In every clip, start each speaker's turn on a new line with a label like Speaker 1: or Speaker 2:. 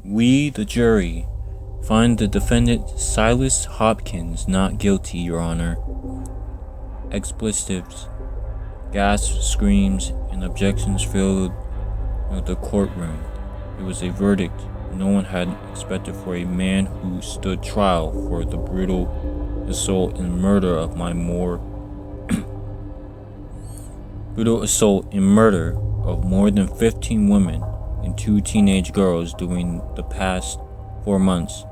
Speaker 1: We, the jury, find the defendant Silas Hopkins not guilty, Your Honor. Expletives, gasps, screams, and objections filled the courtroom. It was a verdict no one had expected for a man who stood trial for the brutal assault and murder of more than 15 women and 2 teenage girls during the past 4 months.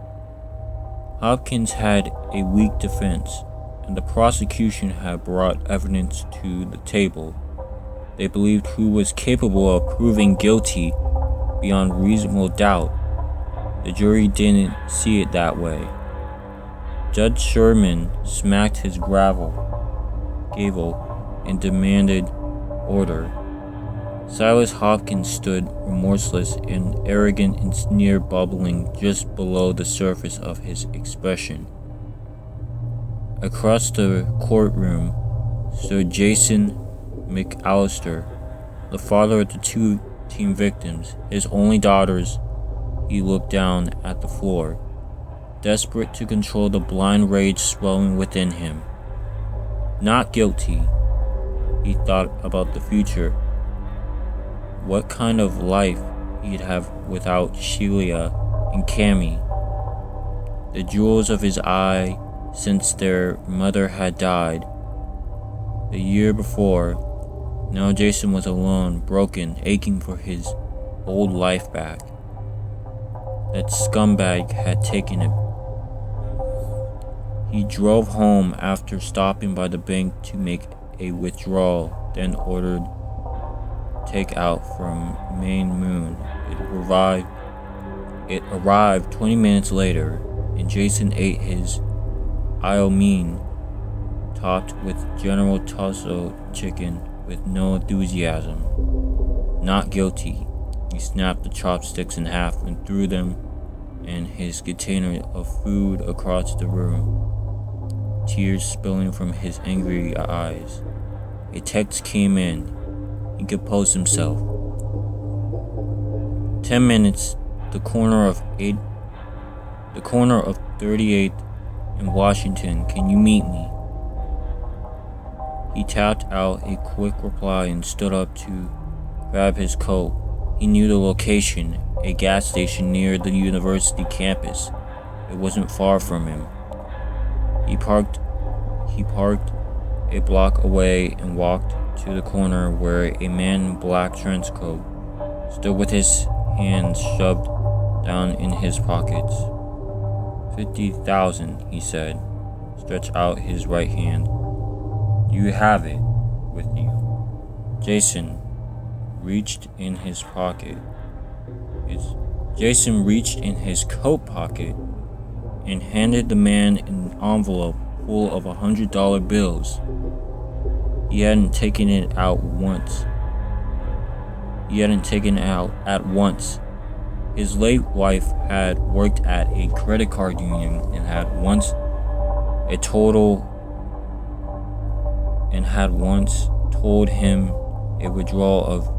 Speaker 1: Hopkins had a weak defense, and the prosecution had brought evidence to the table they believed who was capable of proving guilty beyond reasonable doubt. The jury didn't see it that way. Judge Sherman smacked his gavel and demanded order. Silas Hopkins stood remorseless and arrogant and sneer bubbling just below the surface of his expression. Across the courtroom stood Jason McAllister, the father of the 2 teen victims, his only daughters. He looked down at the floor, desperate to control the blind rage swelling within him. Not guilty. He thought about the future. What kind of life he'd have without Shamillia and Cammy, the jewels of his eye since their mother had died the year before. Now Jason was alone, broken, aching for his old life back. That scumbag had taken it. He drove home after stopping by the bank to make a withdrawal, then ordered takeout from Main Moon. It arrived 20 minutes later, and Jason ate his mean, topped with General Tusso chicken with no enthusiasm. Not guilty. He snapped the chopsticks in half and threw them and his container of food across the room, tears spilling from his angry eyes. A text came in. He composed himself. 10 minutes, the corner of 38th and Washington. Can you meet me? He tapped out a quick reply and stood up to grab his coat. He knew the location, a gas station near the university campus. It wasn't far from him. He parked a block away and walked to the corner where a man in black trench coat stood with his hands shoved down in his pockets. 50,000, he said, stretched out his right hand. You have it with you. Jason reached in his pocket. Jason reached in his coat pocket and handed the man an envelope full of $100 bills. He hadn't taken it out at once. His late wife had worked at a credit card union and had once told him a withdrawal of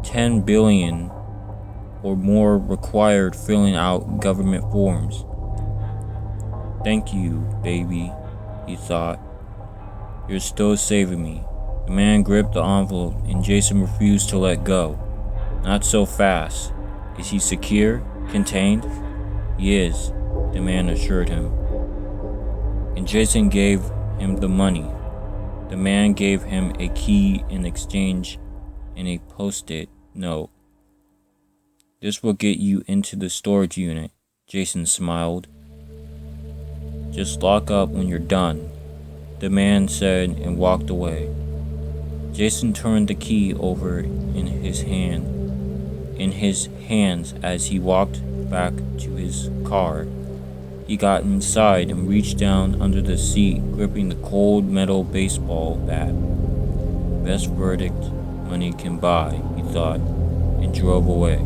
Speaker 1: $10 billion or more required filling out government forms. Thank you, baby, he thought. You're still saving me. The man gripped the envelope and Jason refused to let go. Not so fast. Is he secure? Contained? He is, the man assured him. And Jason gave him the money. The man gave him a key in exchange and a post-it note. This will get you into the storage unit, Jason smiled. Just lock up when you're done, the man said and walked away. Jason turned the key over in his hands as he walked back to his car. He got inside and reached down under the seat, gripping the cold metal baseball bat. Best verdict money can buy, he thought, and drove away.